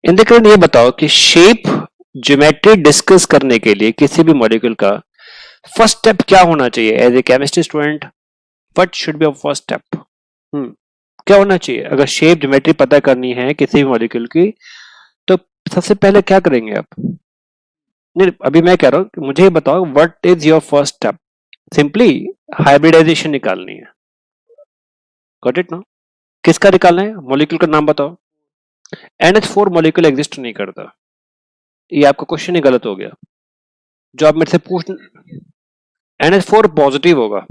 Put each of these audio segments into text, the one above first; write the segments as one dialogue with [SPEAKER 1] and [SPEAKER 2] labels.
[SPEAKER 1] इंद्रकरण ये बताओ कि शेप ज्योमेट्री डिस्कस करने के लिए किसी भी मॉलिक्यूल का फर्स्ट स्टेप क्या होना चाहिए as a chemistry student? What should be our first step? क्या होना चाहिए अगर शेप ज्योमेट्री पता करनी है किसी भी मॉलिक्यूल की? तो सबसे पहले क्या करेंगे आप? नहीं, अभी मैं कह रहा हूं कि मुझे ये बताओ what is your first step? Simply hybridization निकालनी है। गॉट इट ना? किसका निकालना है? मॉलिक्यूल का नाम बताओ। NH4 मॉलिक्यूल एग्जिस्ट नहीं करता। ये आपका क्वेश्चन ही गलत हो गया। जो आप मेरे से पूछ, NH4 पॉजिटिव होगा।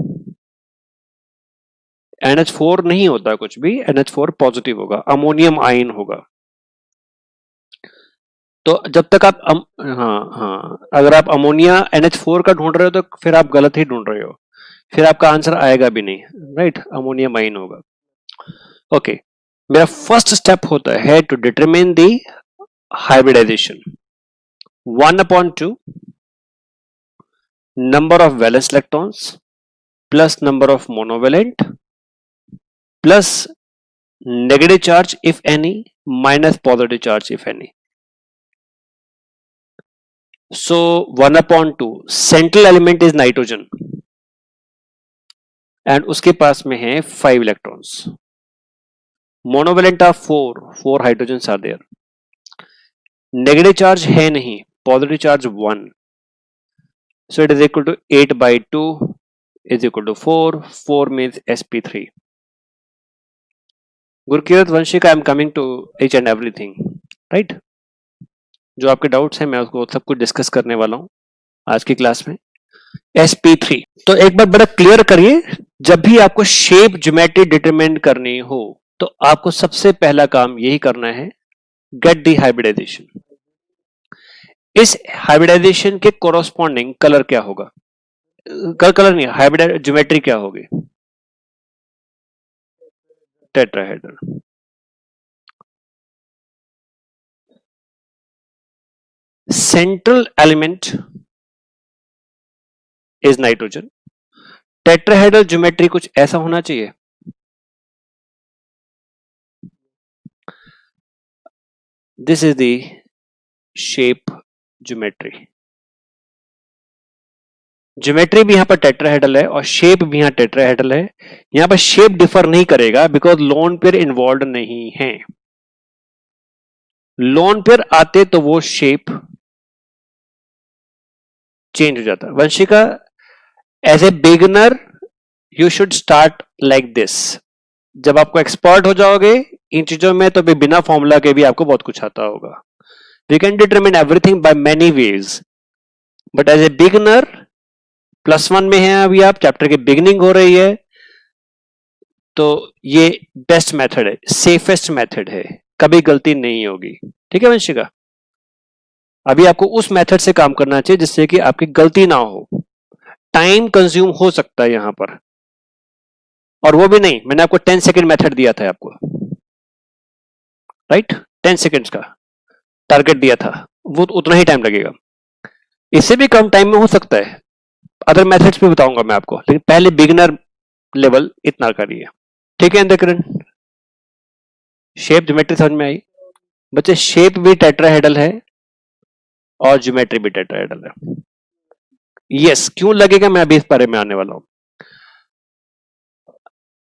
[SPEAKER 1] NH4 नहीं होता कुछ भी, NH4 पॉजिटिव होगा, अमोनियम आयन होगा। तो जब तक आप हाँ, अगर आप अमोनिया NH4 का ढूंढ रहे हो तो फिर आप गलत ही ढूंढ रहे हो, फिर आपका आंसर आएगा भी नहीं, राइट? अमोनियम आयन होगा। ओके, मेरा फर्स्ट स्टेप होता है to determine the hybridization. 1/2 number of valence electrons plus number of monovalent plus negative charge if any minus positive charge if any. So 1/2 central element is nitrogen and उसके पास में है 5 electrons. Monovalent are 4 hydrogens are there. Negative charge है नहीं, positive charge 1. So it is equal to 8/2 is equal to 4 means sp3. Gurkirat Vanshik, I am coming to each and everything, right? जो आपके doubts हैं मैं उसको सब कुछ डिस्कस करने वाला हूं आज की क्लास में। sp3 तो एक बार बड़ा क्लियर करिए, जब भी आपको शेप ज्योमेट्री डिटरमाइन करनी हो तो आपको सबसे पहला काम यही करना है, गेट दी हाइब्रिडाइजेशन। इस हाइब्रिडाइजेशन के कोरोस्पॉन्डिंग कलर क्या होगा? कलर नहीं, हाइब्रिड ज्योमेट्री क्या होगी? Tetrahedral. Central element is nitrogen. Tetrahedral geometry कुछ ऐसा होना चाहिए। This is the shape geometry. Geometry भी यहां पर टेट्राहेड्रल है और शेप भी यहां टेट्राहेड्रल है। यहां पर शेप डिफर नहीं करेगा बिकॉज लोन पेयर इन्वॉल्व नहीं है। लोन पेयर आते तो वो शेप चेंज हो जाता। Vanshika, as a beginner you should start like this. जब आपको एक्सपर्ट हो जाओगे इन चीजों में तो भी बिना फॉर्मूला के भी आपको बहुत कुछ आता होगा। We can determine everything by many ways, but as a beginner +1 में है अभी आप, चैप्टर की बिगिनिंग हो रही है, तो ये बेस्ट मेथड है, सेफेस्ट मेथड है, कभी गलती नहीं होगी। ठीक है वंशिका, अभी आपको उस मेथड से काम करना चाहिए जिससे कि आपकी गलती ना हो। टाइम कंज्यूम हो सकता है यहां पर, और वो भी नहीं, मैंने आपको 10 सेकेंड मेथड दिया था आपको, राइट? 10 सेकेंड्स का टारगेट दिया था, वो उतना ही टाइम लगेगा। इससे भी कम टाइम में हो सकता है, अदर मेथड्स भी बताऊंगा मैं आपको, लेकिन पहले बिगिनर लेवल इतना करिए। ठीक है इंद्रकरण, शेप ज्योमेट्री समझ में आई? बच्चे शेप भी टेट्राहेड्रल है और ज्योमेट्री भी टेट्राहेड्रल है। यस, क्यों लगेगा मैं अभी इस बारे में आने वाला हूं।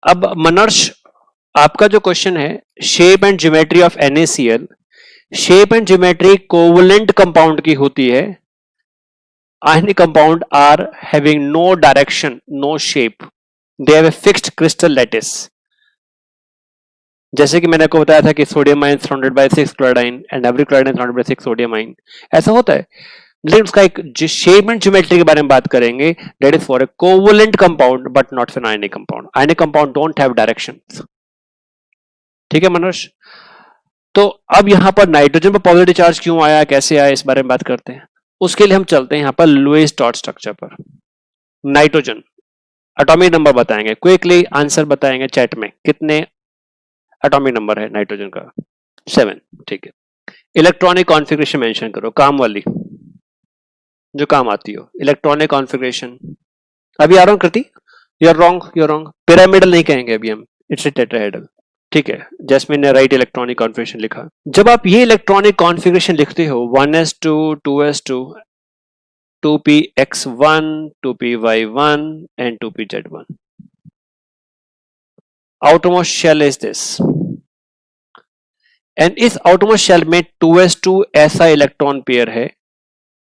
[SPEAKER 1] अब मनर्श, आपका जो क्वेश्चन है shape and geometry of NaCl, shape and geometry covalent compound की होती है। Ionic compound are having no direction, no shape, they have a fixed crystal lattice. जैसे कि मैंने आपको बताया था कि sodium ion surrounded by 6 chloride and every chloride surrounded by 6 sodium ion, ऐसा होता है। लेकिन उसका एक शेप एंड ज्योमेट्री के बारे में बात करेंगे, that is for a covalent compound but not for ionic compound. Ionic compound don't have directions. ठीक है मनोज, तो अब यहां पर नाइट्रोजन पर पॉजिटिव चार्ज क्यों आया, कैसे आया, इस बारे में बात करते हैं। उसके लिए हम चलते हैं यहां पर लुईस डॉट स्ट्रक्चर पर। नाइट्रोजन एटॉमिक नंबर बताएंगे, क्विकली आंसर बताएंगे चैट में, कितने एटॉमिक नंबर है नाइट्रोजन का? 7। ठीक है, इलेक्ट्रॉनिक कॉन्फ़िगरेशन मेंशन करो, काम वाली जो काम आती हो। इलेक्ट्रॉनिक कॉन्फ़िगरेशन अभी आ रहा हूं Kriti, you are wrong, you are wrong. Pyramidal नहीं कहेंगे अभी हम, इट्स ए टेट्राहेड्रल। ठीक है, जैस्मिन ने राइट इलेक्ट्रॉनिक कॉन्फ़िगरेशन लिखा। जब आप ये इलेक्ट्रॉनिक कॉन्फ़िगरेशन लिखते हो 1s2 2s2 2px1 2py1 and 2pz1, outermost shell is this, and इस outermost shell में 2s2 ऐसा इलेक्ट्रॉन पेयर है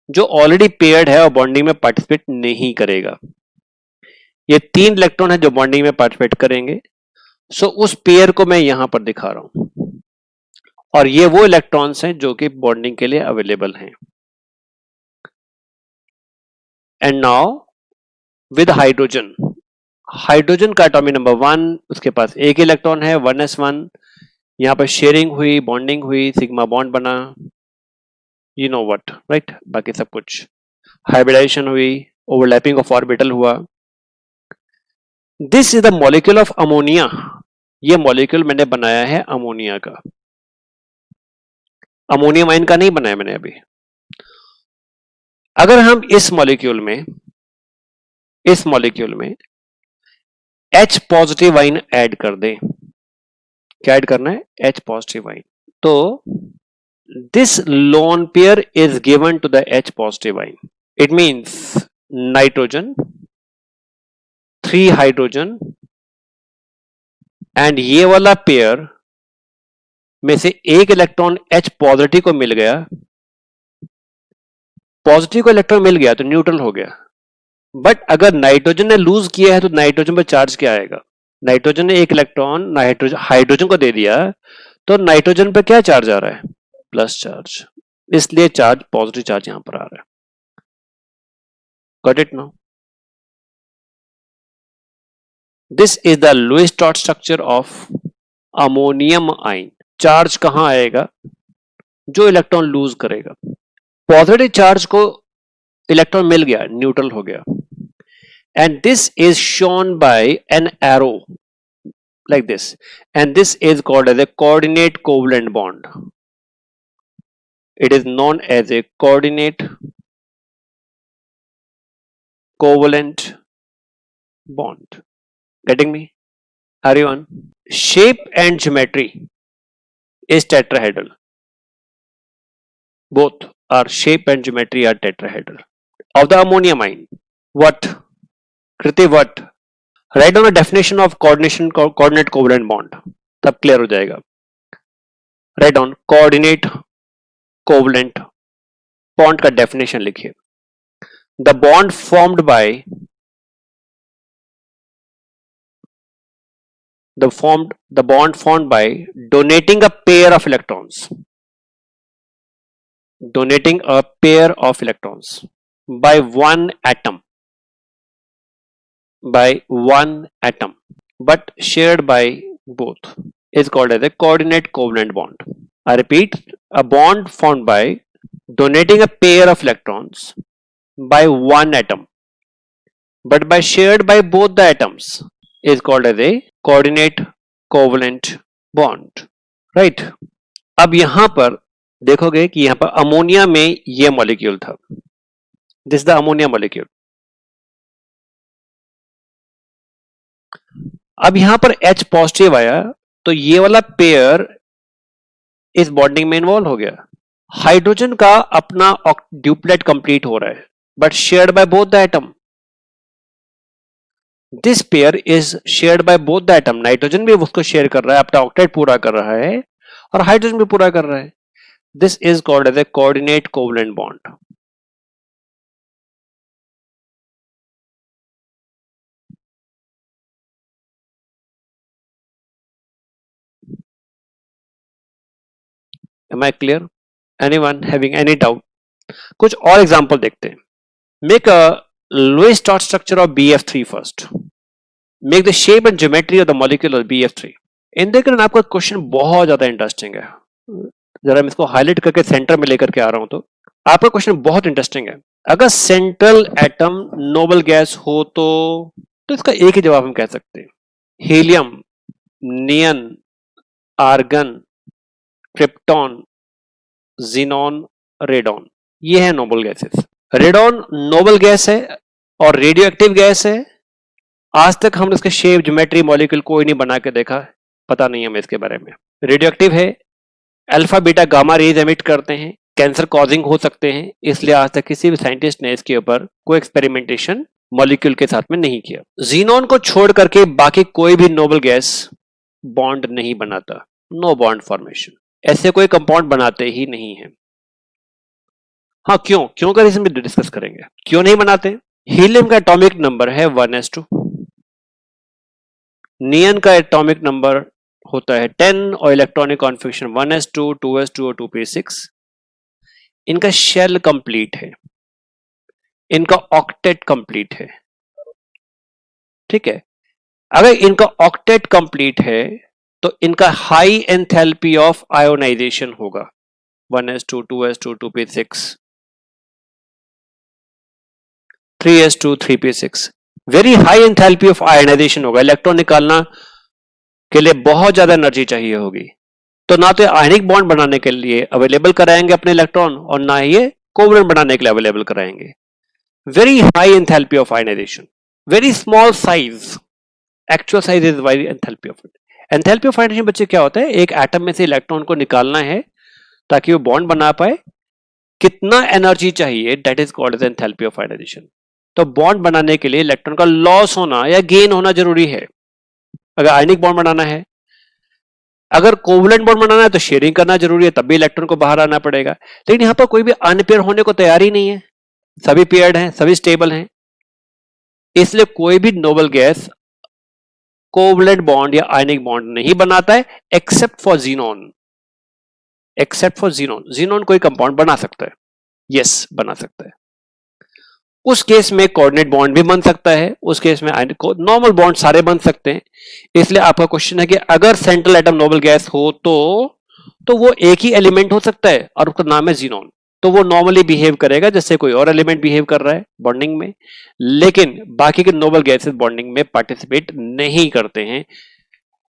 [SPEAKER 1] जो ऑलरेडी पेयर्ड है और बॉन्डिंग में पार्टिसिपेट नहीं करेगा। ये 3 इलेक्ट्रॉन है जो बॉन्डिंग में पार्टिसिपेट करेंगे। सो उस पेयर को मैं यहां पर दिखा रहा हूं, और ये वो इलेक्ट्रॉन्स हैं जो कि बॉन्डिंग के लिए अवेलेबल हैं। And now with hydrogen, hydrogen का एटॉमिक नंबर 1, उसके पास एक इलेक्ट्रॉन है 1s1, यहां पर शेयरिंग हुई, बॉन्डिंग हुई, सिग्मा बॉन्ड बना, यू नो व्हाट, राइट, बाकी सब कुछ, हाइब्रिडाइजेशन हुई, ओवरलैपिंग ऑफ ऑर्बिटल हुआ। This is the molecule of ammonia. ये मॉलिक्यूल मैंने बनाया है अमोनिया का, अमोनियम आयन का नहीं बनाया मैंने अभी। अगर हम इस मॉलिक्यूल में H पॉजिटिव आयन ऐड कर दें, क्या ऐड करना है? H पॉजिटिव आयन, तो this lone pair is given to the H positive ion. It means nitrogen, 3 hydrogen, and ये वाला पेयर में से एक इलेक्ट्रॉन H पॉजिटिव को मिल गया, पॉजिटिव को इलेक्ट्रॉन मिल गया तो न्यूट्रल हो गया। बट अगर नाइट्रोजन ने लूज किया है तो नाइट्रोजन पर चार्ज क्या आएगा? नाइट्रोजन ने एक इलेक्ट्रॉन हाइड्रोजन को दे दिया तो नाइट्रोजन पर क्या चार्ज आ रहा है? प्लस चार्ज, इसलिए चार्ज पॉजिटिव चार्ज यहां पर आ रहा है। Got it now? This is the Lewis dot structure of ammonium ion. Charge कहां आएगा? जो इलेक्ट्रॉन लूज करेगा। पॉजिटिव चार्ज को इलेक्ट्रॉन मिल गया, न्यूट्रल हो गया, and this is shown by an arrow like this, and this is called as a coordinate covalent bond. It is known as a coordinate covalent bond. Getting me? Everyone? Shape and geometry is tetrahedral. Both are shape and geometry are tetrahedral. Of the ammonium ion, what? Kriti, what? Write down a definition of coordinate covalent bond. तब clear हो जाएगा. Write down coordinate covalent bond का definition लिखिए. The bond formed by the bond formed by donating a pair of electrons by one atom but shared by both is called as a coordinate covalent bond. I repeat, a bond formed by donating a pair of electrons by one atom but by shared by both the atoms is called as a coordinate covalent bond. Right? अब यहां पर देखोगे कि यहां पर ammonia में यह molecule था. This the ammonia molecule. अब यहां पर H पॉजिटिव आया तो ये वाला पेयर इस बॉन्डिंग में इन्वॉल्व हो गया. हाइड्रोजन का अपना ड्यूप्लेट कंप्लीट हो रहा है but shared by both the atom. This pair is shared by both the atom. Nitrogen भी उसको शेयर कर रहा है, अपना ऑक्टेट पूरा कर रहा है, और हाइड्रोजन भी पूरा कर रहा है. This is called as a coordinate covalent bond. Am I clear? Anyone having any doubt? कुछ और एग्जांपल देखते हैं. Make a Lewis dot structure of BF3 first. Make the shape and geometry of the molecule of BF3. इन देखकर आपका question बहुत ज्यादा interesting है. जरा मैं इसको हाईलाइट करके सेंटर में लेकर के आ रहा हूं तो आपका क्वेश्चन बहुत इंटरेस्टिंग है. अगर सेंट्रल एटम नोबल गैस हो तो इसका एक ही जवाब हम कह सकते हैं. हीलियम, नियन, आर्गन, क्रिप्टॉन, जीनॉन, रेडॉन, ये है noble gases. Radon noble gas है और रेडियो एक्टिव गैस है. आज तक हमने इसके शेप, ज्योमेट्री, मॉलिक्यूल कोई नहीं बना के देखा. पता नहीं हमें इसके बारे में। रेडियो एक्टिव है, alpha beta gamma rays emit करते हैं, कैंसर कॉजिंग हो सकते हैं, इसलिए आज तक किसी भी साइंटिस्ट ने इसके ऊपर कोई एक्सपेरिमेंटेशन मॉलिक्यूल के साथ में नहीं किया। जीनोन को छोड़ करके बाकी कोई भी नोबल गैस बॉन्ड नहीं बनाता, नो बॉन्ड फॉर्मेशन, ऐसे कोई कंपाउंड बनाते ही नहीं है। हाँ, क्यों का रीजन भी डिस्कस करेंगे, क्यों नहीं बनाते। हीलियम का एटॉमिक नंबर है 1s2, नियन का एटॉमिक नंबर होता है 10 और इलेक्ट्रॉनिक कॉन्फिगरेशन 1s2, 2s2 और 2p6। इनका शेल कंप्लीट है, इनका ऑक्टेट कंप्लीट है, ठीक है। अगर इनका ऑक्टेट कंप्लीट है तो इनका हाई एंथैल्पी ऑफ आयोनाइजेशन होगा 1s2, 2s2, 2p6, 3s2, 3p6, very high enthalpy of ionization होगा। इलेक्ट्रॉन निकालना के लिए बहुत ज्यादा एनर्जी चाहिए होगी, तो ना तो आयनिक बॉन्ड बनाने के लिए अवेलेबल कराएंगे अपने इलेक्ट्रॉन और ना ही ये कोवलेंट बनाने के लिए अवेलेबल कराएंगे। Very high enthalpy of ionization, very small size, actual size is very enthalpy of enthalpy of ionization. बच्चे क्या होता है, एक एटम में से इलेक्ट्रॉन को निकालना है ताकि वो बॉन्ड बना पाए, कितना एनर्जी चाहिए, that is called as enthalpy of ionization. तो बॉन्ड बनाने के लिए इलेक्ट्रॉन का लॉस होना या गेन होना जरूरी है, अगर आयनिक बॉन्ड बनाना है। अगर कोवलेंट बॉन्ड बनाना है तो शेयरिंग करना जरूरी है, तब भी इलेक्ट्रॉन को बाहर आना पड़ेगा। लेकिन यहां पर कोई भी अनपेयर होने को तैयार ही नहीं है, सभी पेयर्ड हैं, सभी स्टेबल हैं, इसलिए कोई भी नोबल गैस कोवलेंट बॉन्ड या आयनिक बॉन्ड नहीं बनाता है except for xenon. Except for xenon, xenon कोई कंपाउंड बना सकता है, यस बना सकता है। उस केस में कोऑर्डिनेट बॉन्ड भी बन सकता है, उस केस में नॉर्मल बॉन्ड सारे बन सकते हैं। इसलिए आपका क्वेश्चन है कि अगर सेंट्रल एटम नोबल गैस हो तो वो एक ही एलिमेंट हो सकता है और उसका नाम है जीनोन, तो वो नॉर्मली बिहेव करेगा जैसे कोई और एलिमेंट बिहेव कर रहा है बॉन्डिंग में, लेकिन बाकी के नोबल गैसेस बॉन्डिंग में पार्टिसिपेट नहीं करते हैं।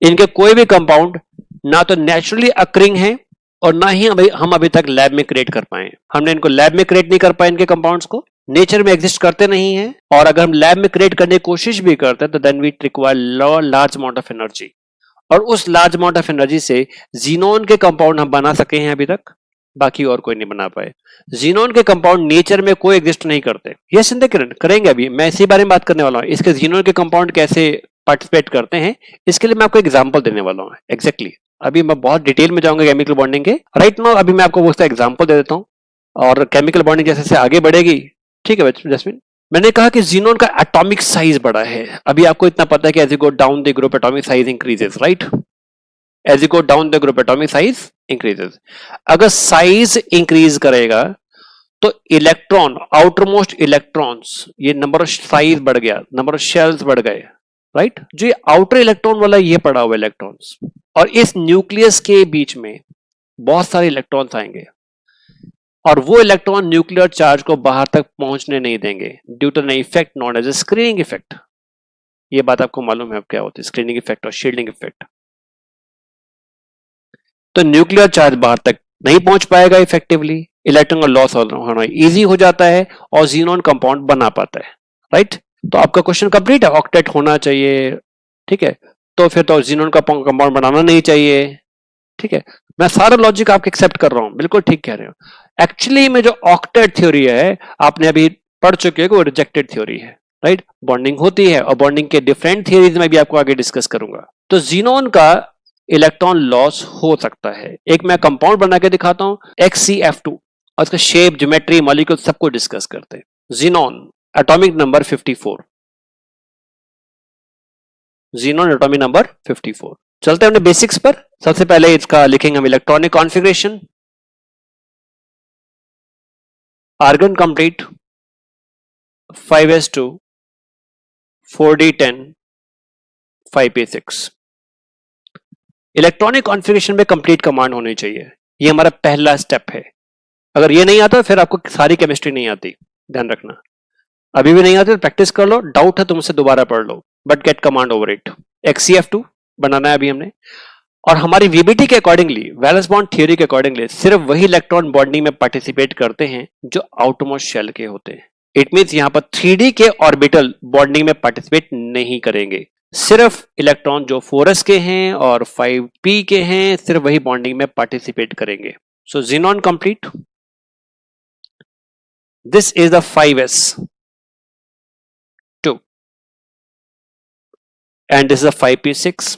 [SPEAKER 1] इनके कोई भी कंपाउंड ना तो नेचुरली अकरिंग है और ना ही हम अभी तक लैब में क्रिएट कर पाए। हमने इनको लैब में क्रिएट नहीं कर पाए, इनके कंपाउंड्स को नेचर में एग्जिस्ट करते नहीं है, और अगर हम लैब में क्रिएट करने की कोशिश भी करते हैं तो then we require large amount of energy, और उस लार्ज अमाउंट ऑफ एनर्जी से जीनोन के कंपाउंड हम बना सके हैं अभी तक, बाकी और कोई नहीं बना पाए। जीनोन के कंपाउंड नेचर में कोई एग्जिस्ट नहीं करते, ये सिंधे किरण करेंगे, अभी मैं इसी बारे में बात करने वाला हूं। इसके जीनोन के कंपाउंड कैसे पार्टिसिपेट करते हैं, इसके लिए मैं आपको एग्जाम्पल देने वाला हूं एग्जैक्टली। अभी मैं बहुत डिटेल में जाऊंगा केमिकल बॉन्डिंग के, राइट नाउ अभी मैं आपको वो उसका एग्जाम्पल दे देता हूं, और केमिकल बॉन्डिंग जैसे से आगे बढ़ेगी, ठीक है जस्मिन। मैंने कहा कि जीनोन का एटॉमिक साइज बड़ा है, अभी आपको इतना पता है कि as you go down the group atomic size increases, right, as you go down the group atomic size increases. अगर साइज इंक्रीज करेगा तो इलेक्ट्रॉन, आउटरमोस्ट इलेक्ट्रॉन्स, ये नंबर ऑफ साइज बढ़ गया, नंबर ऑफ शेल्स बढ़ गए, राइट, जो outer electron वाला ये पड़ा हुआ इलेक्ट्रॉन्स, और इस न्यूक्लियस के बीच में बहुत सारे इलेक्ट्रॉन्स आएंगे और वो इलेक्ट्रॉन न्यूक्लियर चार्ज को बाहर तक पहुंचने नहीं देंगे due to an effect non as a screening effect. ये बात आपको मालूम है अब क्या होती है, स्क्रीनिंग इफेक्ट और शील्डिंग इफेक्ट। तो न्यूक्लियर चार्ज बाहर तक नहीं पहुंच पाएगा इफेक्टिवली, इलेक्ट्रॉन का लॉस होना इजी हो जाता है और जीनोन कंपाउंड बना पाता है, राइट। तो आपका क्वेश्चन कंप्लीट है, ऑक्टेट होना चाहिए, ठीक है, तो फिर तो जीनोन का कंपाउंड बनाना नहीं चाहिए, ठीक है। मैं सारा लॉजिक आपके एक्सेप्ट कर रहा हूं, बिल्कुल ठीक कह रहे हो। एक्चुअली में जो ऑक्टेट थ्योरी है आपने अभी पढ़ चुके हो कि वो रिजेक्टेड थ्योरी है, राइट। बॉन्डिंग होती है और बॉन्डिंग के डिफरेंट थ्योरीज में भी आपको आगे डिस्कस करूंगा। तो जीनोन का इलेक्ट्रॉन लॉस हो सकता है। एक मैं कंपाउंड बना के दिखाता हूं XCF2, और इसका शेप, ज्योमेट्री, मॉलिक्यूल सबको डिस्कस करते हैं। Xenon atomic number 54, xenon atomic number 54। चलते हैं अपने बेसिक्स पर। सबसे पहले इसका लिखेंगे हम electronic configuration. Argon complete 5s2 4d10 5p6। Electronic configuration में कंप्लीट कमांड होनी चाहिए, ये हमारा पहला स्टेप है। अगर ये नहीं आता फिर आपको सारी केमिस्ट्री नहीं आती, ध्यान रखना। अभी भी नहीं आती तो प्रैक्टिस कर लो, डाउट है तो मुझसे दोबारा पढ़ लो, but get command over it. XCF2 बनाना है अभी हमने, और हमारी VBT के अकॉर्डिंगली, वैलेंस बॉन्ड थ्योरी के अकॉर्डिंगली, सिर्फ वही इलेक्ट्रॉन बॉन्डिंग में पार्टिसिपेट करते हैं जो आउटरमोस्ट शेल के होते हैं। इट मींस यहां पर 3D के ऑर्बिटल बॉन्डिंग में पार्टिसिपेट नहीं करेंगे, सिर्फ इलेक्ट्रॉन जो 4s के हैं और 5p के हैं सिर्फ वही बॉन्डिंग में पार्टिसिपेट करेंगे. सो xenon complete. This is the 5s2 and this is a 5p6.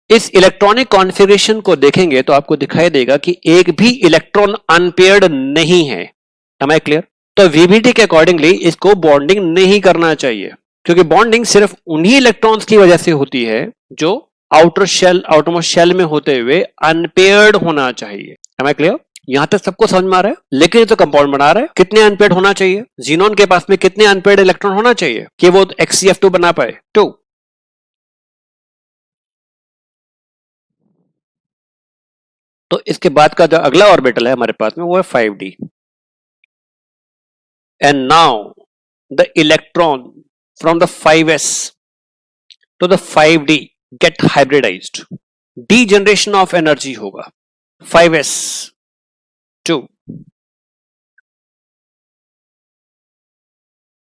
[SPEAKER 1] इस इलेक्ट्रॉनिक कॉन्फ़िगरेशन को देखेंगे तो आपको दिखाई देगा कि एक भी इलेक्ट्रॉन अनपेयर्ड नहीं है. Am I clear? तो वीबीटी के अकॉर्डिंगली इसको बॉन्डिंग नहीं करना चाहिए क्योंकि बॉन्डिंग सिर्फ उन्हीं इलेक्ट्रॉन्स की वजह से होती है जो आउटरमोस्ट शेल में होते हुए अनपेयर्ड होना चाहिए. Am I clear? यहां तक सबको समझ में आ रहा है. लेकिन ये तो कंपाउंड बना रहा है. कितने अनपेयर्ड होना चाहिए? जीनोन के पास में कितने अनपेयर्ड इलेक्ट्रॉन होना चाहिए कि वो HCF2 बना पाए? 2. तो इसके बाद का जो अगला ऑर्बिटल है हमारे पास में वो है 5d. And now the electron from the 5s to the 5d get hybridized. Degeneration of energy होगा. 5s2.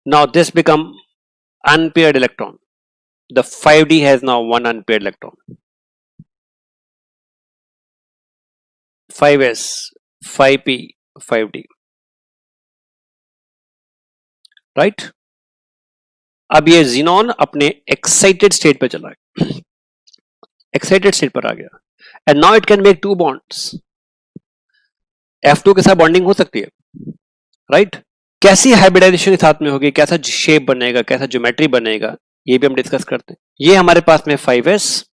[SPEAKER 1] Now this become unpaired electron. The 5d has now one unpaired electron. 5s, 5p, 5d. Right. अब ये xenon अपने excited state पे चला गया. Excited state पर आ गया. And now it can make 2 bonds. F2 के साथ बॉन्डिंग हो सकती है. राइट. कैसी हाइब्रिडाइजेशन के साथ में होगी, कैसा शेप बनेगा, कैसा ज्योमेट्री बनेगा, ये भी हम डिस्कस करते हैं. ये हमारे पास में 5s.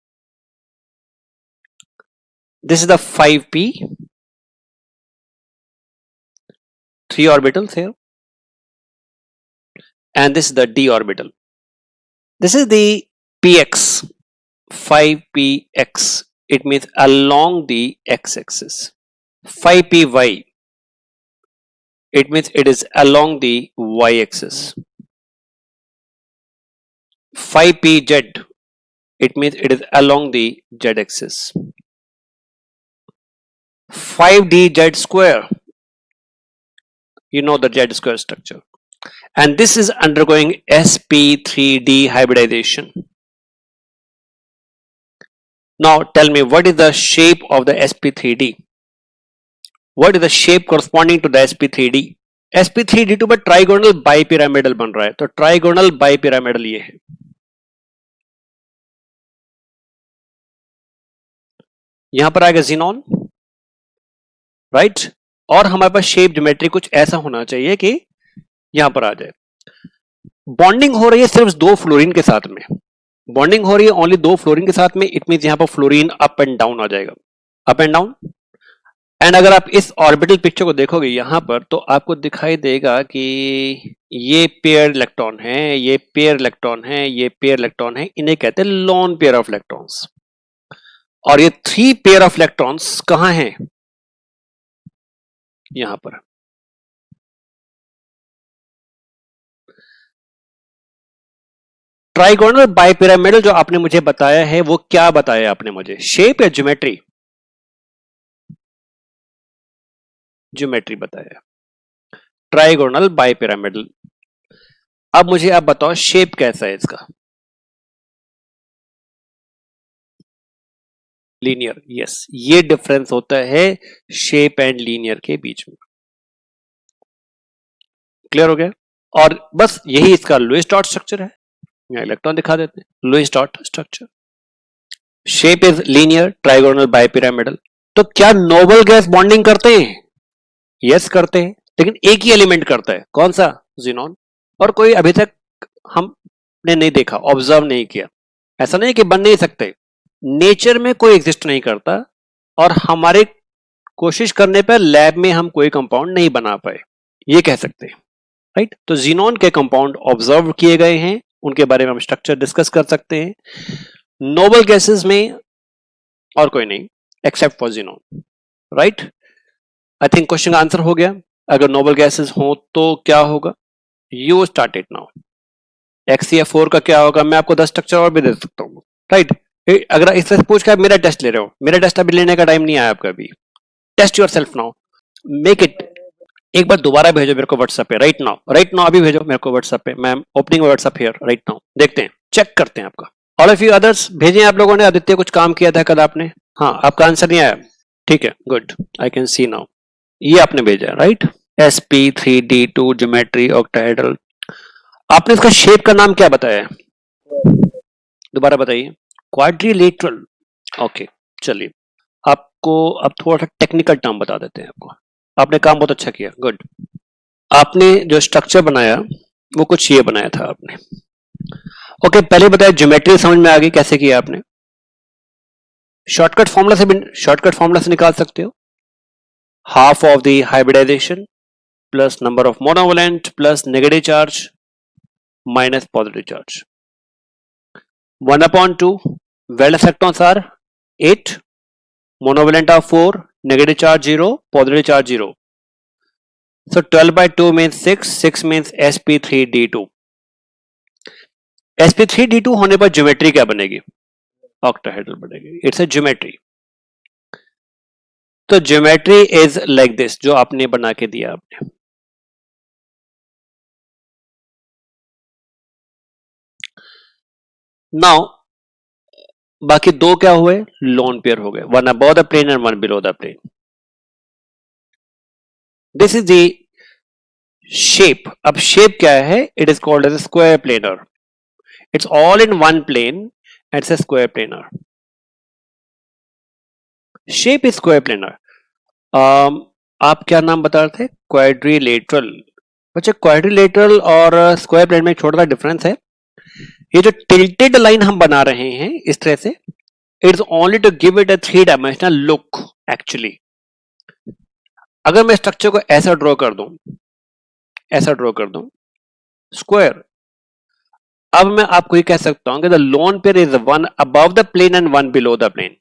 [SPEAKER 1] This is the 5p. 3 orbitals here. And this is the d orbital. This is the px. 5px. It means along the x-axis. 5py. It means it is along the y-axis. 5pz. It means it is along the z-axis. 5dz square. You know the z square structure. And this is undergoing sp3d hybridization. Now tell me, what is the shape of the sp3d? What is the shape corresponding to the sp3d? sp3d to trigonal bipyramidal बन रहा है. तो trigonal bipyramidal ये है. यहां पर आएगा xenon. Right. और हमारे पास शेप ज्योमेट्री कुछ ऐसा होना चाहिए कि यहां पर आ जाए. बॉन्डिंग हो रही है सिर्फ 2 फ्लोरीन के साथ में. बॉन्डिंग हो रही है ओनली 2 फ्लोरीन के साथ में. इट मींस यहां पर फ्लोरीन अप एंड डाउन आ जाएगा. Up and down. एंड अगर आप इस ऑर्बिटल पिक्चर को देखोगे यहां पर तो आपको दिखाई देगा कि ये पेयर इलेक्ट्रॉन है, ये पेयर इलेक्ट्रॉन है, ये पेयर इलेक्ट्रॉन है. इन्हें कहते हैं लोन पेयर ऑफ इलेक्ट्रॉन्स. और ये 3 पेयर ऑफ इलेक्ट्रॉन्स कहां हैं? यहां पर. ट्राइगोनल बाइपिरामिडल जो आपने मुझे बताया है वो क्या बताया आपने मुझे? शेप या ज्योमेट्री? ज्योमेट्री बताया. Trigonal bipyramidal. अब मुझे आप बताओ शेप कैसा है इसका? लीनियर. यस. ये डिफरेंस होता है शेप एंड लीनियर के बीच में. क्लियर हो गया? और बस यही इसका लुईस डॉट स्ट्रक्चर है. यहां इलेक्ट्रॉन दिखा देते हैं. Lewis dot structure. Shape is linear, trigonal bipyramidal. तो क्या नोबल गैस बॉन्डिंग करते हैं? यस करते हैं. लेकिन एक ही एलिमेंट करता है. कौन सा? xenon. और कोई अभी तक हमने नहीं देखा, ऑब्जर्व नहीं किया. ऐसा नहीं कि बन नहीं सकते. नेचर में कोई एग्जिस्ट नहीं करता और हमारे कोशिश करने पर लैब में हम कोई कंपाउंड नहीं बना पाए, ये कह सकते हैं. राइट. तो xenon के कंपाउंड ऑब्जर्व किए गए हैं. उनके बारे में हम स्ट्रक्चर डिस्कस कर सकते हैं. नोबल गैसेस में और कोई नहीं except for xenon. Right. I think question answer हो गया. अगर नोबल गैसेस हो तो क्या होगा? You start it now. HCF4 का क्या होगा? मैं आपको 10 स्ट्रक्चर और भी दे सकता हूँ. राइट. अगर इस तरह से पूछ कर मेरा टेस्ट ले रहे हो, मेरा टेस्ट अभी लेने का टाइम नहीं आया आपका. अभी test yourself now. Make it एक बार दोबारा भेजो मेरे को व्हाट्सएप पे राइट नाउ अभी भेजो मेरे को व्हाट्सएप पे। मैं opening WhatsApp here right now, देखते हैं, चेक करते हैं आपका। ऑल ऑफ यू अदर्स भेजे आप लोगों ने। आदित्य कुछ काम किया था कल आपने? हाँ, आपका आंसर नहीं आया, ठीक है, good, I can see now. ये आपने भेजा है राइट। sp3d2 geometry octahedral. आपने इसका शेप का नाम क्या बताया है? दोबारा बताइए। क्वाड्रिलेटरल। ओके, चलिए आपको अब थोड़ा सा टेक्निकल टर्म बता देते हैं आपको। आपने काम बहुत अच्छा किया, गुड। आपने जो स्ट्रक्चर बनाया वो कुछ ये बनाया था आपने। ओके, पहले बताया ज्योमेट्री समझ में आ गई, कैसे किया आपने? शॉर्टकट फॉर्मूला से निकाल सकते हो। Half of the hybridization plus number of monovalent plus negative charge minus positive charge. 1/2 valence electrons are 8, monovalent are 4, negative charge 0, positive charge 0. So 12/2 means 6 means sp3d2. sp3d2 होने पर ज्योमेट्री क्या बनेगी? Octahedral बनेगी। It's a geometry. तो geometry is like this, जो आपने बना के दिया आपने। नाउ बाकी दो क्या हुए? लोन पेयर हो गए, one above the plane and one below the plane. This is the shape. अब शेप क्या है? It is called as square planar. It's all in one plane, it's a square planar. Shape is square planar. आप क्या नाम बता रहे थे? Quadrilateral. बच्चे क्वाड्रिलेटरल और स्क्वायर प्लेन में एक छोटा सा डिफरेंस है। ये जो टिल्टेड लाइन हम बना रहे हैं इस तरह से, it's only to give it a 3 dimensional look actually. अगर मैं स्ट्रक्चर को ऐसा ड्रॉ कर दूं स्क्वायर, अब मैं आपको ये कह सकता हूं कि the lone pair is one above the plane and one below the plane.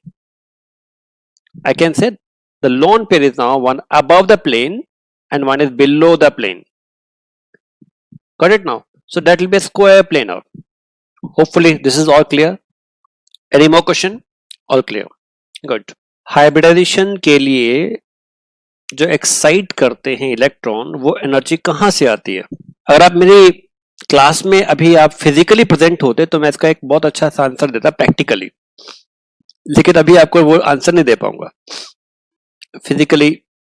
[SPEAKER 1] I can say the lone pair is now one above the plane and one is below the plane. Got it now? So that will be a square planar. Hopefully this is all clear. Any more question? All clear. Good. Hybridization के लिए जो excite करते हैं electron, वो energy कहां से आती है? अगर आप मेरी क्लास में अभी आप फिजिकली प्रेजेंट होते तो मैं इसका एक बहुत अच्छा सा आंसर देता प्रैक्टिकली, लेकिन अभी आपको वो आंसर नहीं दे पाऊंगा। फिजिकली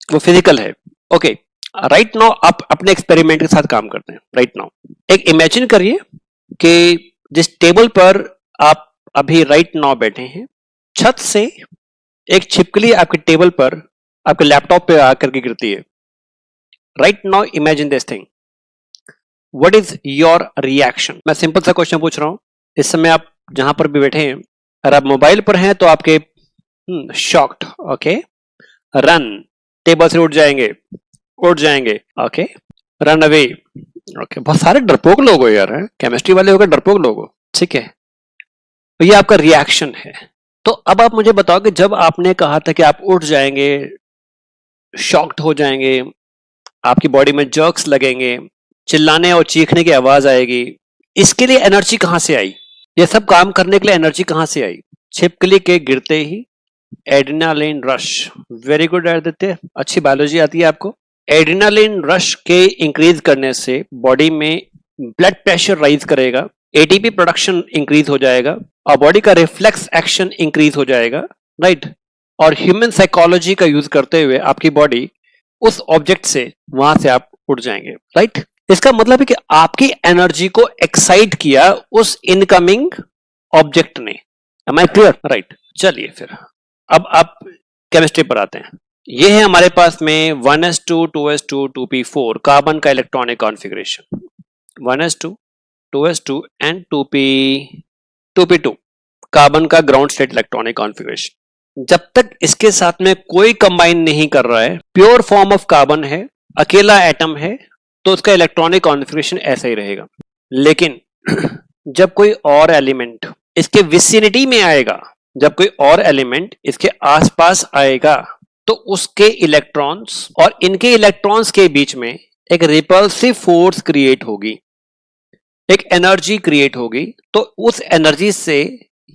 [SPEAKER 1] वो फिजिकल है। ओके, राइट नाउ आप अपने एक्सपेरिमेंट के साथ काम करते हैं। राइट नाउ एक इमेजिन करिए कि जिस टेबल पर आप अभी राइट नाउ बैठे हैं, छत से एक छिपकली आपके टेबल पर आपके लैपटॉप पे आकर के गिरती है। Right now imagine this thing, what is your reaction? मैं सिंपल सा क्वेश्चन पूछ रहा हूं। इस समय आप जहां पर भी बैठे हैं, अगर आप मोबाइल पर हैं तो आपके शॉक्ड, ओके, रन, टेबल से उठ जाएंगे, ओके, रन अवे, ओके। बहुत सारे डरपोक लोग हो यार, केमिस्ट्री वाले होकर डरपोक लोग हो, ठीक है। तो ये आपका रिएक्शन है। तो अब आप मुझे बताओ कि जब आपने कहा था कि आप उठ जाएंगे, शॉक्ड हो जाएंगे, आपकी बॉडी में जर्क्स लगेंगे, चिल्लाने और चीखने की आवाज आएगी, इसके लिए एनर्जी कहां से आई? ये सब काम करने के लिए एनर्जी कहां से आई? छिपकली के गिरते ही adrenaline rush. Very good Aditya, अच्छी बायोलॉजी आती है आपको। एड्रेनालिन रश के इंक्रीज करने से बॉडी में ब्लड प्रेशर राइज करेगा, एटीपी प्रोडक्शन इंक्रीज हो जाएगा और बॉडी का रिफ्लेक्स एक्शन इंक्रीज हो जाएगा, राइट। और ह्यूमन साइकोलॉजी का यूज करते हुए आपकी बॉडी उस ऑब्जेक्ट से वहां से आप उठ जाएंगे, राइट। इसका मतलब है कि आपकी एनर्जी को एक्साइट किया उस इनकमिंग ऑब्जेक्ट ने। Am I clear? राइट। चलिए फिर अब आप केमिस्ट्री पर आते हैं। ये है हमारे पास में 1s2 2s2 2p4 कार्बन का electronic configuration, 1s2 2s2 and 2p2 carbon का ग्राउंड स्टेट इलेक्ट्रॉनिक कॉन्फ़िगरेशन। जब तक इसके साथ में कोई कंबाइन नहीं कर रहा है, प्योर फॉर्म ऑफ कार्बन है, अकेला एटम है, तो उसका इलेक्ट्रॉनिक कॉन्फ़िगरेशन ऐसा ही रहेगा। लेकिन जब कोई और एलिमेंट इसके विसिनिटी में आएगा, जब कोई और एलिमेंट इसके आसपास आएगा, तो उसके इलेक्ट्रॉन्स और इनके इलेक्ट्रॉन्स के बीच में एक रिपल्सिव फोर्स क्रिएट होगी, एक एनर्जी क्रिएट होगी। तो उस एनर्जी से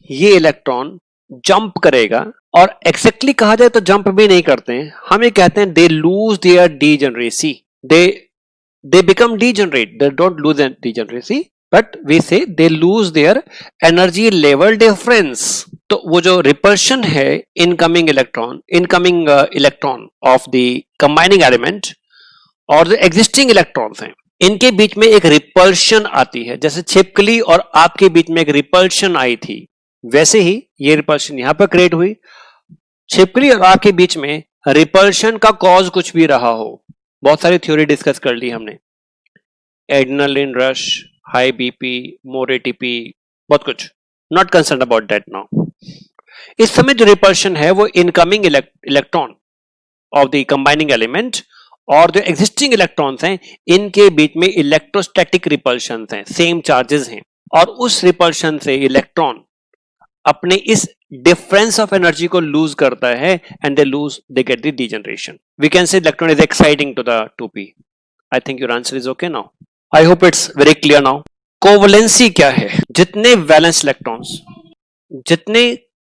[SPEAKER 1] ये इलेक्ट्रॉन जंप करेगा, और एक्जेक्टली कहा जाए तो जंप भी नहीं करते हैं, हम ये कहते हैं they lose their degeneracy. they become degenerate. They don't lose degeneracy, but we say they lose their energy level difference. तो वो जो repulsion है incoming electron of the combining element और जो existing electrons हैं, इनके बीच में एक रिपल्शन आती है. जैसे छिपकली और आपके बीच में एक रिपल्शन आई थी, वैसे ही ये रिपल्शन यहां पर क्रिएट हुई. छिपकली और आपके बीच में रिपल्शन का कॉज कुछ भी रहा हो, बहुत सारी थ्योरी डिस्कस कर ली हमने, adrenaline rush, high BP, more ATP, बहुत कुछ. Not concern about that now. इस समय जो रिपल्शन है वो incoming electron of the combining element और जो एग्जिस्टिंग इलेक्ट्रॉन्स हैं इनके बीच में इलेक्ट्रोस्टैटिक रिपल्शन हैं, सेम चार्जेस हैं, और उस रिपल्शन से इलेक्ट्रॉन अपने इस डिफरेंस ऑफ एनर्जी को लूज करता है and they get the degeneration. We can say electron is exciting to the 2p. I think your answer is okay now. I hope it's very clear now. Covalency क्या है? जितने valence electrons, जितने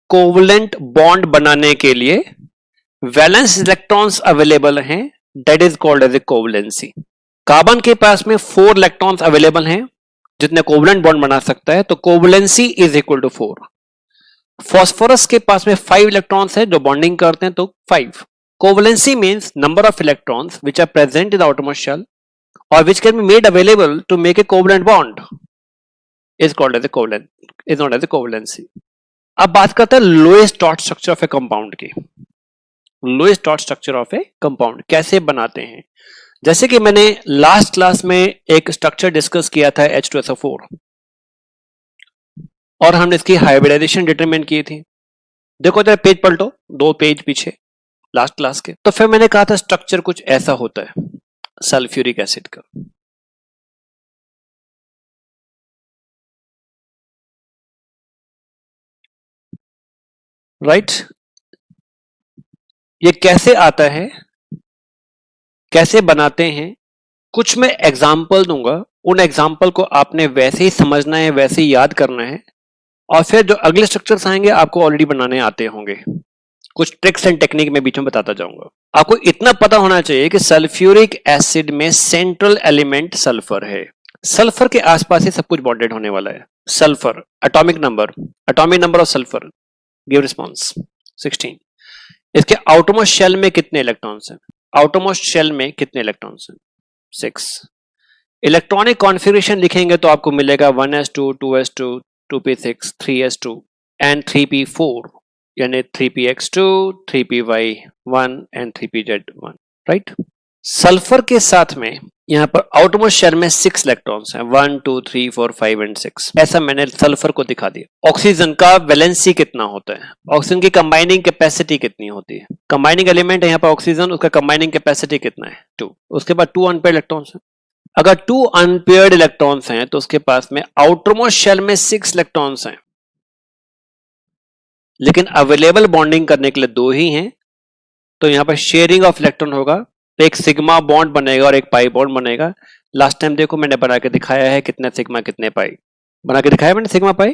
[SPEAKER 1] covalent bond बनाने के लिए valence electrons available हैं, that is called as a covalency. Carbon के पास में 4 इलेक्ट्रॉन्स अवेलेबल हैं जितने कोवलेंट बॉन्ड बना सकता है, तो कोवलेंसी इज इक्वल टू 4. फॉस्फोरस के पास में 5 इलेक्ट्रॉन्स हैं जो बॉन्डिंग करते हैं, तो 5. Covalency means number of electrons which are present in the outermost shell or which can be made available to make a covalent bond is called as a covalent, is known as a covalency. अब बात करते हैं Lewis dot structure of a compound की. Lewis dot structure of a compound कैसे बनाते हैं? जैसे कि मैंने लास्ट क्लास में एक स्ट्रक्चर डिस्कस किया था H2SO4 और हमने इसकी हाइब्रिडाइजेशन डिटरमाइन की थी. देखो जरा पेज पलटो, 2 पेज पीछे लास्ट क्लास के. तो फिर मैंने कहा था स्ट्रक्चर कुछ ऐसा होता है सल्फ्यूरिक एसिड का. राइट ये कैसे आता है, कैसे बनाते हैं, कुछ मैं एग्जाम्पल दूंगा. उन एग्जाम्पल को आपने वैसे ही समझना है, वैसे ही याद करना है, और फिर जो अगले स्ट्रक्चर्स आएंगे आपको ऑलरेडी बनाने आते होंगे. कुछ ट्रिक्स एंड टेक्निक में बीच में बताता जाऊंगा. आपको इतना पता होना चाहिए कि सल्फ्यूरिक एसिड में सेंट्रल एलिमेंट सल्फर है. सल्फर के आसपास ही सब कुछ बॉन्डेड होने वाला है. Sulphur atomic number of sulphur give response 16. इसके आउटरमोस्ट शेल में कितने इलेक्ट्रॉन्स हैं? आउटरमोस्ट शेल में कितने इलेक्ट्रॉन्स हैं? 6. इलेक्ट्रॉनिक कॉन्फ़िगरेशन लिखेंगे तो आपको मिलेगा 1s2, 2s2, 2p6, 3s2 and 3p4, यानी 3px2, 3py1 and 3pz1. Right. Sulphur के साथ में यहां पर आउटरमोस्ट शेल में 6 इलेक्ट्रॉन्स हैं, 1 2 3 4 5 एंड 6. ऐसा मैंने सल्फर को दिखा दिया. ऑक्सीजन का वैलेंसी कितना होता है? ऑक्सीजन की कंबाइनिंग कैपेसिटी कितनी होती है? कंबाइनिंग एलिमेंट है यहां पर ऑक्सीजन, उसका कंबाइनिंग कैपेसिटी कितना है? 2. उसके बाद 2 अनपेयर्ड इलेक्ट्रॉन्स हैं. अगर 2 अनपेयर्ड इलेक्ट्रॉन्स हैं तो उसके पास में आउटरमोस्ट शेल में 6 इलेक्ट्रॉन्स हैं, लेकिन अवेलेबल बॉन्डिंग करने के लिए 2 ही हैं. तो यहां पर शेयरिंग ऑफ इलेक्ट्रॉन होगा, एक सिग्मा बॉन्ड बनेगा और एक पाई बॉन्ड बनेगा. लास्ट टाइम देखो मैंने बना के दिखाया है कितने सिग्मा कितने पाई बना के दिखाया मैंने. सिग्मा पाई,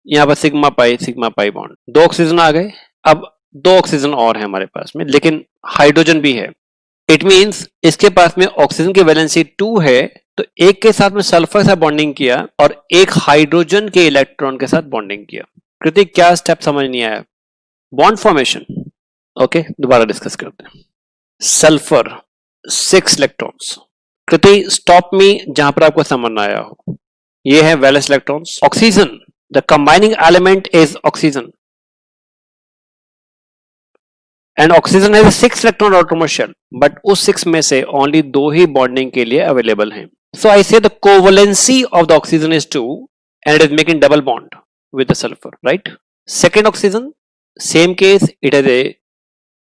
[SPEAKER 1] यहां पर सिग्मा पाई बॉन्ड. 2 ऑक्सीजन आ गए. अब 2 ऑक्सीजन और है हमारे पास में, लेकिन हाइड्रोजन भी है. इट मींस इसके पास में ऑक्सीजन की वैलेंसी 2 है, तो एक के साथ में सल्फर से बॉन्डिंग किया और एक हाइड्रोजन के इलेक्ट्रॉन के साथ बॉन्डिंग किया. कृतिक क्या स्टेप समझ नहीं आया? Bond formation. ओके दोबारा डिस्कस करते हैं. Sulphur 6 electrons. Kriti stop me जहां पर आपको समझ ना आया हो. ये है valence electrons. Oxygen, the combining element is oxygen and oxygen has 6 electron outermost shell, but उस 6 में से ओनली 2 ही बॉन्डिंग के लिए अवेलेबल हैं. So I say the covalency of the oxygen is 2 and it is making double bond with the sulfur, right? Second oxygen, same case, it has a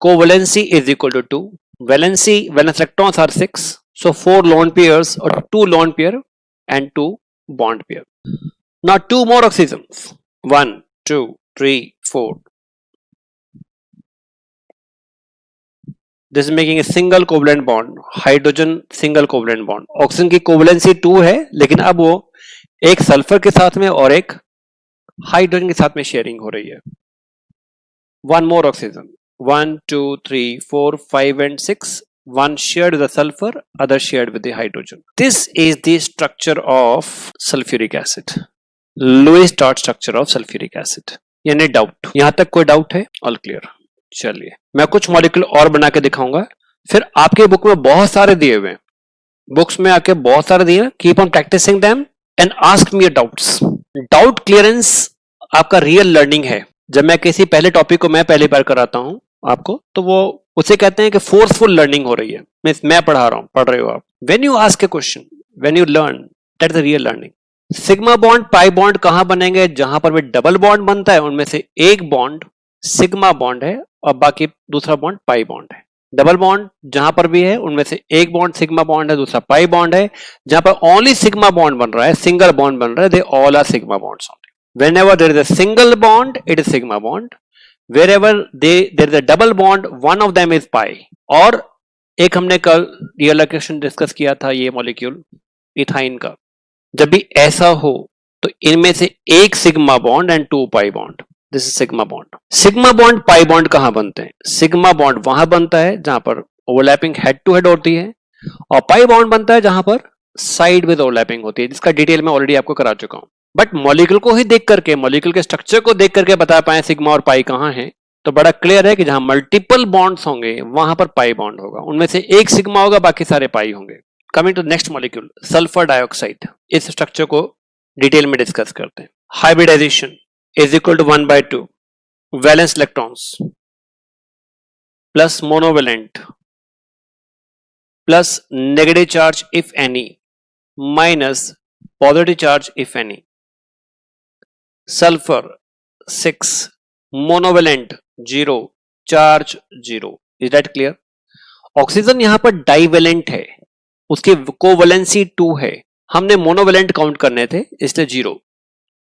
[SPEAKER 1] covalency is equal to 2. Valence electrons are 6, so 4 lone pairs or 2 lone pair and 2 bond pair. Now 2 more oxygens, 1 2 3 4. This is making a single covalent bond, hydrogen single covalent bond. Oxygen की covalency 2 है, लेकिन अब वो एक sulphur के साथ में और एक हाइड्रोजन के साथ में शेयरिंग हो रही है. 1 more oxygen, 1 2 3 4 5 and 6 One shared with the sulfur, other shared with the hydrogen. This is the structure of sulfuric acid. Lewis dot structure of sulfuric acid. यानी डाउट, यहां तक कोई डाउट है? All clear. चलिए मैं कुछ मॉलिक्यूल और बना के दिखाऊंगा, फिर आपके बुक में बहुत सारे दिए हुए हैं, बुक्स में आके बहुत सारे दिए, keep on practising them and ask me your doubts. Doubt clearance आपका रियल लर्निंग है। जब मैं किसी पहले टॉपिक को मैं पहली बार कराता हूं आपको, तो वो उसे कहते हैं कि फोर्सफुल लर्निंग हो रही है, मैं पढ़ा रहा हूं, पढ़ रहे हो आप। When you ask A question, when you learn, that is the real learning. Sigma bond pi bond कहां बनेंगे? जहां पर भी डबल बॉन्ड बनता है उनमें से एक बॉन्ड सिग्मा बॉन्ड है और बाकी दूसरा बॉन्ड पाई बॉन्ड है। डबल बॉन्ड जहां पर भी है उनमें से एक बॉन्ड सिग्मा बॉन्ड है, दूसरा पाई बॉन्ड है। जहां पर ओनली सिग्मा बॉन्ड बन रहा है, सिंगल बॉन्ड बन रहा है, they all are sigma bonds only. Whenever there is a single bond, it is sigma bond. Wherever there is a double bond, one of them is pi. और एक हमने कल रियलाइजेशन डिस्कस किया था ये मॉलिक्यूल इथाइन का। जब भी ऐसा हो तो इनमें से एक sigma bond and two pi bond, this is sigma bond. Sigma bond pi bond कहां बनते हैं? सिग्मा बॉन्ड वहां बनता है जहां पर ओवरलैपिंग हेड टू हेड होती है, और पाई बॉन्ड बनता है जहां पर साइड विद ओवरलैपिंग होती है, जिसका डिटेल मैं ऑलरेडी आपको करा चुका हूं। बट मॉलिक्यूल को ही देख करके, मॉलिक्यूल के स्ट्रक्चर को देख करके बता पाए सिग्मा और पाई कहां है, तो बड़ा क्लियर है कि जहां मल्टीपल बॉन्ड्स होंगे वहां पर पाई बॉन्ड होगा, उनमें से एक सिग्मा होगा, बाकी सारे पाई होंगे। Coming to next molecule, sulphur dioxide. इस स्ट्रक्चर को डिटेल में डिस्कस करते हैं। Hybridization is equal to 1/2 valence electrons plus monovalent plus negative charge if any minus positive charge if any. Sulphur 6, monovalent 0, charge 0। Is that clear? Oxygen यहां पर divalent है, उसकी covalency 2 है, हमने मोनोवेलेंट काउंट करने थे इसलिए 0।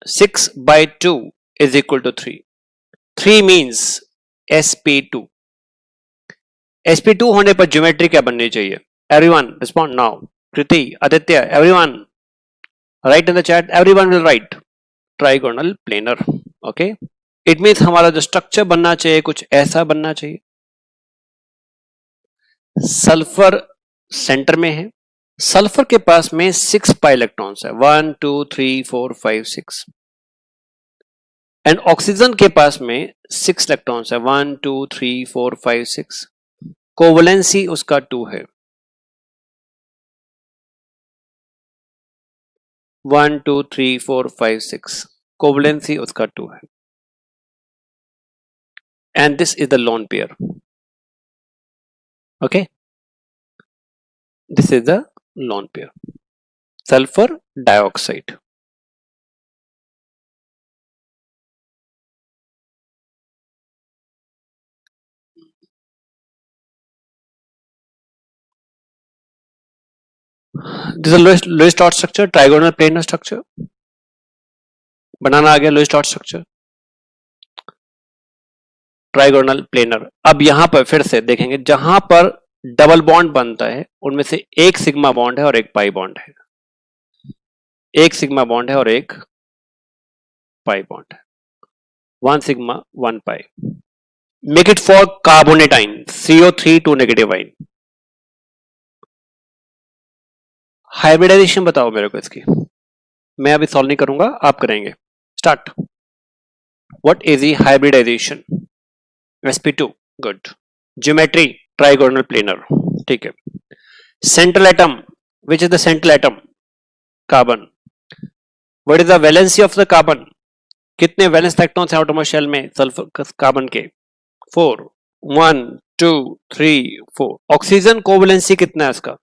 [SPEAKER 1] 6/2 is equal to 3। 3 means sp2। sp2 होने पर ज्योमेट्री क्या बननी चाहिए? Everyone respond now. Kriti, Aditya, everyone write in the chat, everyone will write trigonal planar। okay, it means हमारा जो स्ट्रक्चर बनना चाहिए कुछ ऐसा बनना चाहिए। सल्फर सेंटर में है, सल्फर के पास में 6 पाई इलेक्ट्रॉन्स है, 1 2 3 4 5 6, एंड ऑक्सीजन के पास में 6 इलेक्ट्रॉन्स है, 1 2 3 4 5 6। कोवेलेंसी उसका 2 है, 1 2 3 4 5 6, कोवेलेंसी उसका 2 है, and this is the lone pair. Okay, this is the lone pair, sulphur dioxide. This is Lewis dot structure, trigonal planar structure बनाना आ गया। Lewis dot structure trigonal planar. अब यहां पर फिर से देखेंगे, जहां पर डबल बॉन्ड बनता है उनमें से एक सिग्मा बॉन्ड है और एक पाई बॉन्ड है, एक सिग्मा बॉन्ड है और एक पाई बॉन्ड है, 1 sigma 1 pi. Make it for carbonate आइन, CO3 2 नेगेटिव आइन। हाइब्रिडाइजेशन बताओ मेरे को इसकी, मैं अभी सॉल्व नहीं करूंगा, आप करेंगे। Start. What is the hybridization? sp2, good. Geometry trigonal planar, ठीक है। Central atom, which is the central atom? Carbon. What is the valency of the carbon? कितने वैलेंस इलेक्ट्रॉन्स हैं आउटरमोस्ट शेल में सल्फर कार्बन के? 4, 1 2 3 4। Oxygen covalency कितना है इसका?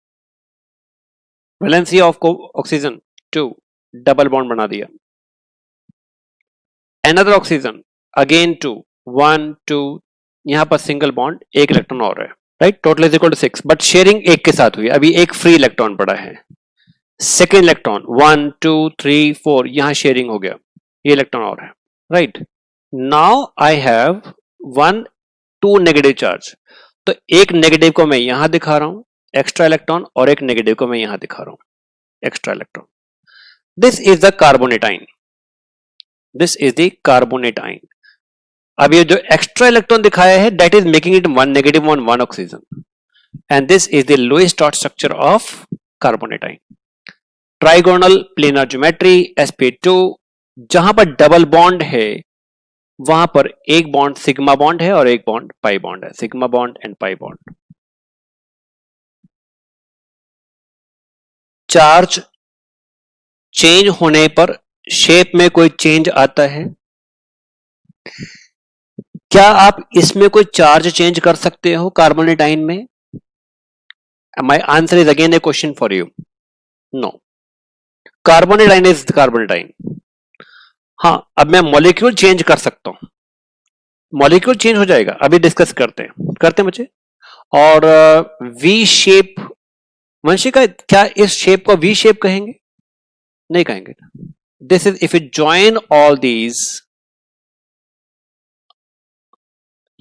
[SPEAKER 1] Valency of oxygen 2, double bond बना दिया। अनदर ऑक्सीजन अगेन 2, 1 2, यहां पर सिंगल बॉन्ड, एक इलेक्ट्रॉन और है, right? Total is equal to 6, but sharing एक के साथ हुई, अभी एक फ्री इलेक्ट्रॉन पड़ा है। सेकेंड इलेक्ट्रॉन 1 2 3 4, यहां शेयरिंग हो गया, ये इलेक्ट्रॉन और है, right? Now I have 1 2 negative charge, तो एक नेगेटिव को मैं यहां दिखा रहा हूं एक्स्ट्रा इलेक्ट्रॉन, और एक नेगेटिव को मैं यहां दिखा रहा हूं extra electron. This is the carbonate आइन, दिस इज द कार्बोनेट आइन। अब ये जो एक्स्ट्रा इलेक्ट्रॉन दिखाया है that is making it 1 negative 1 1 oxygen, and this is the Lewis dot structure of carbonatine. Trigonal planar geometry sp2, जहां पर double bond है वहां पर एक बॉन्ड सिग्मा बॉन्ड है और एक बॉन्ड पाई बॉन्ड है, sigma bond and pi bond. Charge change होने पर शेप में कोई चेंज आता है? क्या आप इसमें कोई चार्ज चेंज कर सकते हो कार्बोनेटाइन में? My answer is again a question for you. No. Carbonate ion is carbonate ion. हाँ, अब मैं मॉलिक्यूल चेंज कर सकता हूं. मॉलिक्यूल चेंज हो जाएगा, अभी डिस्कस करते हैं मुझे. और वी शेप, वंशिका क्या इस शेप को वी शेप कहेंगे? नहीं कहेंगे. This is, if you join all these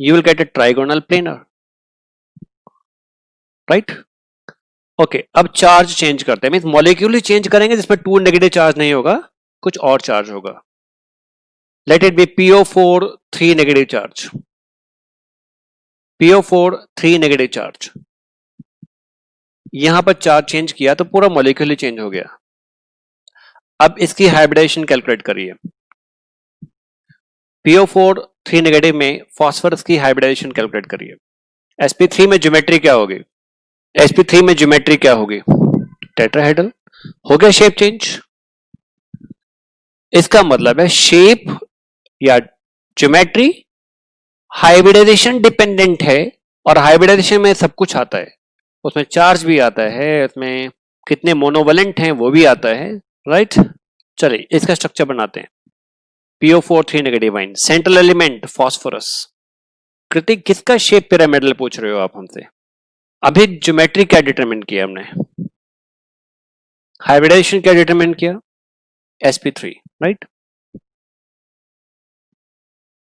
[SPEAKER 1] you will get a trigonal planar, right? Okay, अब चार्ज चेंज करते हैं, मींस मॉलिक्यूल ही चेंज करेंगे जिसमें 2 नेगेटिव चार्ज नहीं होगा, कुछ और चार्ज होगा. Let it be PO4 3 negative charge, PO4 3 negative charge. यहां पर चार्ज चेंज किया तो पूरा मॉलिक्यूल ही चेंज हो गया. अब इसकी हाइब्रिडेशन कैलकुलेट करिए. PO4 3 नेगेटिव में फास्फोरस की हाइब्रिडाइजेशन कैलकुलेट करिए. sp3 में ज्योमेट्री क्या होगी? sp3 में ज्योमेट्री क्या होगी? टेट्राहेड्रल. हो गया शेप चेंज. इसका मतलब है शेप या ज्योमेट्री हाइब्रिडाइजेशन डिपेंडेंट है, और हाइब्रिडाइजेशन में सब कुछ आता है. उसमें चार्ज भी आता है, उसमें कितने मोनोवेलेंट हैं वो भी आता है, राइट? चलिए इसका स्ट्रक्चर बनाते हैं. PO4 3 negative ion, central element phosphorus. कृतिक, किसका शेप पिरामिडल पूछ रहे हो आप हमसे? अभी ज्योमेट्री क्या डिटरमिन किया हमने? हाइब्रिडाइजेशन क्या डिटरमिन किया? sp3, right?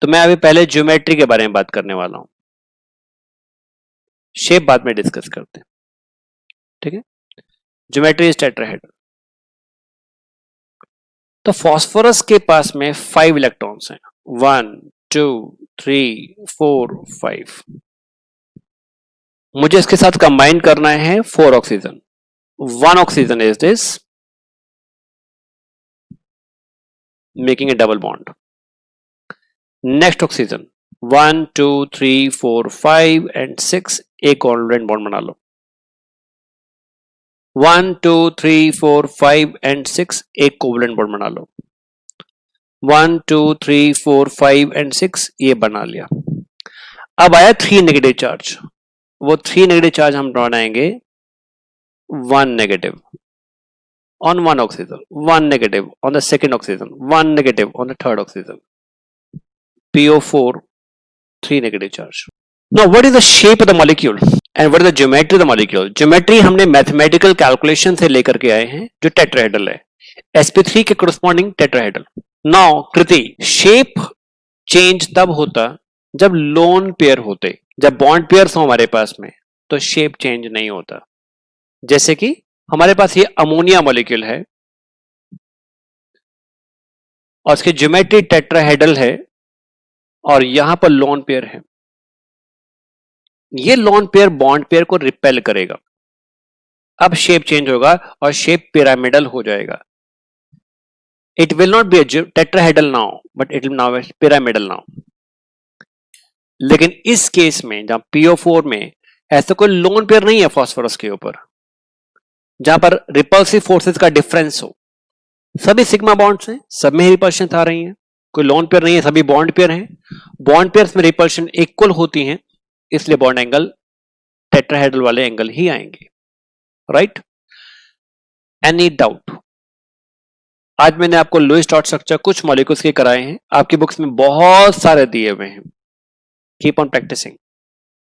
[SPEAKER 1] तो मैं अभी पहले ज्योमेट्री के बारे में बात करने वाला हूं, शेप बाद में डिस्कस करते हैं, ठीक है? Geometry is tetrahedral. तो फास्फोरस के पास में 5 इलेक्ट्रॉन्स हैं, 1 2 3 4 5. मुझे इसके साथ कंबाइन करना है 4 oxygen. 1 oxygen is this, making A double bond. Next oxygen 1 2 3 4 5 and 6, एक कोवैलेंट बॉन्ड बना लो. 1 2 3 4 5 एंड 6, एक कोवैलेंट बॉन्ड बना लो. 1 2 3 4 5 एंड 6, ये बना लिया. अब आया 3 नेगेटिव चार्ज. वो 3 नेगेटिव चार्ज हम बनाएंगे 1 negative on 1 oxygen, 1 negative on the second oxygen, 1 negative on the third oxygen. PO4 3 negative charge. Now what is the shape of the molecule and what is the geometry of the molecule? Geometry हमने mathematical calculation से लेकर के आए हैं जो tetrahedral है, sp3 के corresponding tetrahedral. Now कृति, shape change तब होता जब lone pair होते, जब bond pairs हो हमारे पास में तो shape change नहीं होता. जैसे कि हमारे पास ये अमोनिया मॉलिक्यूल है और इसकी ज्योमेट्री टेट्राहेड्रल है और यहां पर लोन पेयर है. ये लोन पेयर बॉन्ड पेयर को रिपेल करेगा. अब शेप चेंज होगा और शेप पिरामिडल हो जाएगा. It will not be tetrahedral now but it will now pyramidal now. लेकिन इस केस में जहां PO4 में ऐसा कोई लोन पेयर नहीं है फास्फोरस के ऊपर जहां पर रिपल्सिव फोर्सेस का डिफरेंस हो, सभी सिग्मा बॉन्ड्स हैं, सब में रिपल्शन आ रही हैं, कोई लोन पेयर नहीं है, सभी बॉन्ड पेयर हैं. बॉन्ड पेयर्स में रिपल्शन इक्वल होती हैं, इसलिए बॉन्ड एंगल टेट्राहेड्रल वाले एंगल ही आएंगे, राइट? Any doubt? आज मैंने आपको लुईस डॉट स्ट्रक्चर कुछ मॉलिक्यूल्स के कराए हैं, आपकी बुक्स में बहुत सारे दिए हुए हैं. Keep on practising.